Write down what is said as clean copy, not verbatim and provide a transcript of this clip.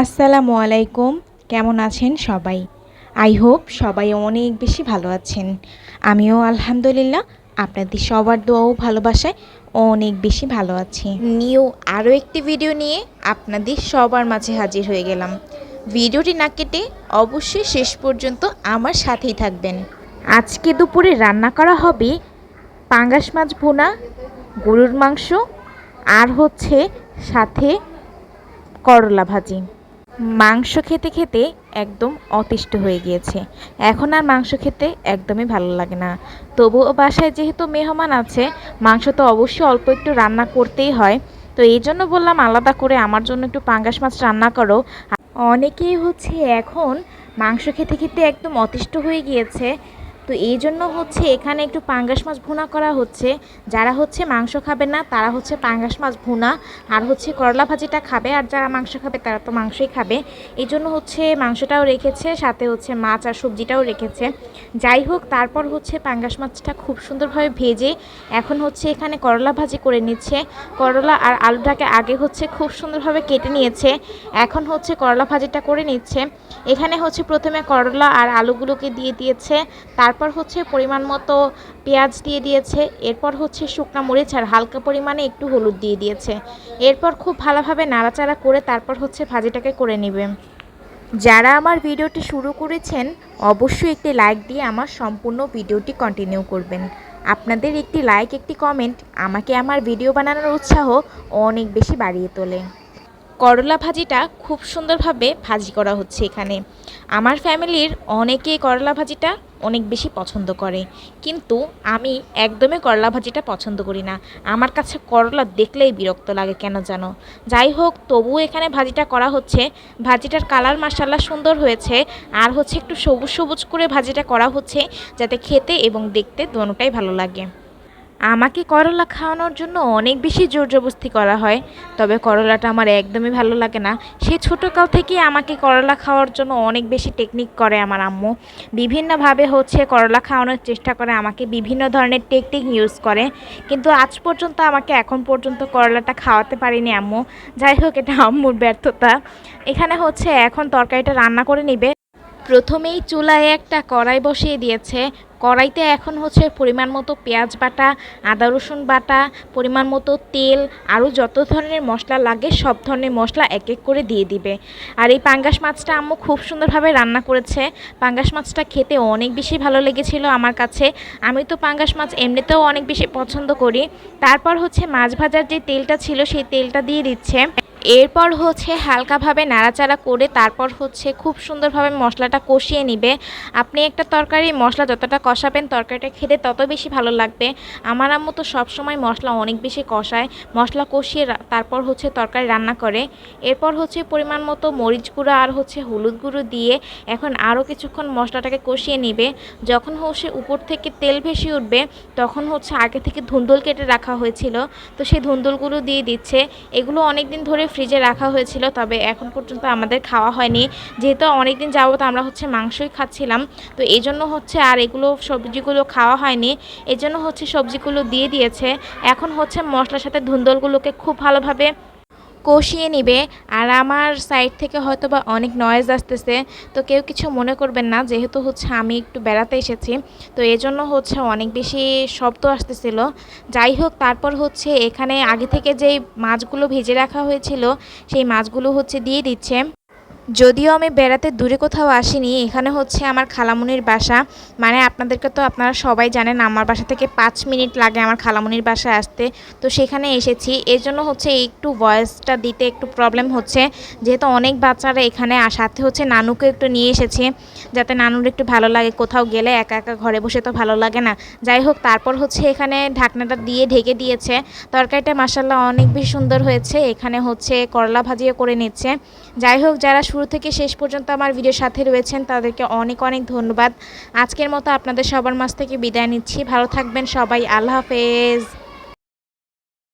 আসসালামু আলাইকুম। কেমন আছেন সবাই? আই হোপ সবাই অনেক বেশি ভালো আছেন। আমিও আলহামদুলিল্লাহ আপনাদের সবার দোয়া ও ভালোবাসায় অনেক বেশি ভালো আছি। নিউ আরও একটি ভিডিও নিয়ে আপনাদের সবার মাঝে হাজির হয়ে গেলাম। ভিডিওটি না কেটে অবশ্যই শেষ পর্যন্ত আমার সাথেই থাকবেন। আজকে দুপুরে রান্না করা হবে পাঙ্গাস মাছ ভুনা, গরুর মাংস আর হচ্ছে সাথে করলা ভাজি। মাংস খেতে খেতে একদম অতিষ্ঠ হয়ে গিয়েছে। এখন আর মাংস খেতে একদমই ভালো লাগে না। তবুও বাসায় যেহেতু মেহমান আছে, মাংস তো অবশ্যই অল্প একটু রান্না করতেই হয়। তো এই জন্য বললাম আলাদা করে আমার জন্য একটু পাঙ্গাস মাছ রান্না করো। অনেকেই হচ্ছে এখন মাংস খেতে খেতে একদম অতিষ্ঠ হয়ে গিয়েছে। তো এই জন্য হচ্ছে এখানে একটু পাঙ্গাস মাছ ভুনা করা হচ্ছে। যারা হচ্ছে মাংস খাবে না তারা হচ্ছে পাঙ্গাস মাছ ভুনা আর হচ্ছে করলা ভাজিটা খাবে, আর যারা মাংস খাবে তারা তো মাংসই খাবে। এই জন্য হচ্ছে মাংসটাও রেখেছে, সাথে হচ্ছে মাছ আর সবজিটাও রেখেছে। যাই হোক, তারপর হচ্ছে পাঙ্গাস মাছটা খুব সুন্দরভাবে ভেজে এখন হচ্ছে এখানে করলা ভাজি করে নিচ্ছে। করলা আর আলুটাকে আগে হচ্ছে খুব সুন্দরভাবে কেটে নিয়েছে, এখন হচ্ছে করলা ভাজিটা করে নিচ্ছে। এখানে হচ্ছে প্রথমে করলা আর আলুগুলোকে দিয়ে দিয়েছে, তারপর হচ্ছে পরিমাণ মতো পেঁয়াজ দিয়ে দিয়েছে, এরপর হচ্ছে শুকনো মরিচ আর হালকা পরিমাণে একটু হলুদ দিয়ে দিয়েছে। এরপর খুব ভালোভাবে নাড়াচাড়া করে তারপর হচ্ছে ভাজিটাকে করে নেবে। যারা আমার ভিডিওটি শুরু করেছেন অবশ্যই একটি লাইক দিয়ে আমার সম্পূর্ণ ভিডিওটি কন্টিনিউ করবেন। আপনাদের একটি লাইক, একটি কমেন্ট আমাকে আমার ভিডিও বানানোর উৎসাহ অনেক বেশি বাড়িয়ে তোলে। করলা ভাজিটা খুব সুন্দরভাবে ভাজি করা হচ্ছে এখানে। আমার ফ্যামিলির অনেকেই করলা ভাজিটা অনেক বেশি পছন্দ করে, কিন্তু আমি একদমই করলা ভাজিটা পছন্দ করি না। আমার কাছে করলা দেখলেই বিরক্ত লাগে কেন জানো। যাই হোক, তবুও এখানে ভাজিটা করা হচ্ছে। ভাজিটার কালার মাশাআল্লাহ সুন্দর হয়েছে, আর হচ্ছে একটু সবুজ সবুজ করে ভাজিটা করা হচ্ছে যাতে খেতে এবং দেখতে দোনোটাই ভালো লাগে। আমাকে করলা খাওয়ানোর জন্য অনেক বেশি জোর জবরদস্তি করা হয়, তবে করলাটা আমার একদমই ভালো লাগে না। সে ছোটোকাল থেকেই আমাকে করলা খাওয়ার জন্য অনেক বেশি টেকনিক করে আমার আম্মু। বিভিন্নভাবে হচ্ছে করলা খাওয়ানোর চেষ্টা করে, আমাকে বিভিন্ন ধরনের টেকনিক ইউজ করে, কিন্তু আজ পর্যন্ত আমাকে এখন পর্যন্ত করলাটা খাওয়াতে পারিনি আম্মু। যাই হোক, এটা আম্মুর ব্যর্থতা। এখানে হচ্ছে এখন তরকারিটা রান্না করে নিবে। প্রথমেই চুলায় একটা কড়াই বসিয়ে দিয়েছে। কড়াইতে এখন হচ্ছে পরিমাণ মতো পেঁয়াজ বাটা, আদা রসুন বাটা, পরিমাণ মতো তেল, আরও যত ধরনের মশলা লাগে সব ধরনের মশলা এক এক করে দিয়ে দিবে। আর এই পাঙ্গাস মাছটা আম্মু খুব সুন্দরভাবে রান্না করেছে। পাঙ্গাস মাছটা খেতে অনেক বেশি ভালো লেগেছিল আমার কাছে। আমি তো পাঙ্গাস মাছ এমনিতেও অনেক বেশি পছন্দ করি। তারপর হচ্ছে মাছ ভাজার যে তেলটা ছিল সেই তেলটা দিয়ে দিচ্ছে। এরপর হচ্ছে হালকাভাবে নাড়াচাড়া করে তারপর হচ্ছে খুব সুন্দরভাবে মশলাটা কষিয়ে নিবে। আপনি একটা তরকারি মশলা যতটা কষাবেন তরকারিটা খেতে তত বেশি ভালো লাগবে। আমার আম্মু তো সবসময় মশলা অনেক বেশি কষায়, মশলা কষিয়ে তারপর হচ্ছে তরকারি রান্না করে। এরপর হচ্ছে পরিমাণ মতো মরিচ গুঁড়ো আর হচ্ছে হলুদ গুঁড়ো দিয়ে এখন আরও কিছুক্ষণ মশলাটাকে কষিয়ে নিবে। যখন হচ্ছে উপর থেকে তেল ভেসে উঠবে তখন হচ্ছে আগে থেকে ধুন্দুল কেটে রাখা হয়েছিল, তো সেই ধুন্দুলগুলো দিয়ে দিচ্ছে। এগুলো অনেক দিন ধরে ফ্রিজে রাখা হয়েছিল, তবে এখন পর্যন্ত আমাদের খাওয়া হয়নি, যেহেতু অনেক দিন যাবত আমরা হচ্ছে মাংসই খাচ্ছিলাম। তো এই জন্য হচ্ছে আর এগুলো সবজিগুলো খাওয়া হয়নি, এই জন্য হচ্ছে সবজিগুলো দিয়ে দিয়েছে। এখন হচ্ছে মশলার সাথে ধুন্দুলগুলোকে খুব ভালোভাবে কষিয়ে নিবে। আর আমার সাইড থেকে হয়তো বা অনেক নয়েজ আসতেছে, তো কেউ কিছু মনে করবেন না, যেহেতু হচ্ছে আমি একটু বেড়াতে এসেছি, তো এজন্য হচ্ছে অনেক বেশি শব্দ আসতেছিল। যাই হোক, তারপর হচ্ছে এখানে আগে থেকে যেই মাছগুলো ভেজে রাখা হয়েছিল সেই মাছগুলো হচ্ছে দিয়ে দিচ্ছে। যদিও আমি বেড়াতে দূরে কোথাও আসিনি, এখানে হচ্ছে আমার খালামুনির বাসা। মানে আপনাদেরকে তো আপনারা সবাই জানেন আমার বাসা থেকে 5 মিনিট লাগে আমার খালামুনির বাসায় আসতে। তো সেখানে এসেছি, এর জন্য হচ্ছে একটু ভয়েসটা দিতে একটু প্রবলেম হচ্ছে, যেহেতু অনেক বাচ্চারা এখানে। আর সাথে হচ্ছে নানুকে একটু নিয়ে এসেছি যাতে নানুর একটু ভালো লাগে, কোথাও গেলে একা একা ঘরে বসে তো ভালো লাগে না। যাই হোক, তারপর হচ্ছে এখানে ঢাকনাটা দিয়ে ঢেকে দিয়েছে। তরকারিটা মাশাআল্লাহ অনেক বেশি সুন্দর হয়েছে। এখানে হচ্ছে করলা ভাজিও করে নিচ্ছে। যাই হোক, যারা শুরু থেকে শেষ পর্যন্ত আমার ভিডিওর সাথে রয়েছেন তাদেরকে অনেক অনেক ধন্যবাদ। আজকের মতো আপনাদের সবার মাঝ থেকে বিদায় নিচ্ছি। ভালো থাকবেন সবাই। আল্লাহ হাফেজ।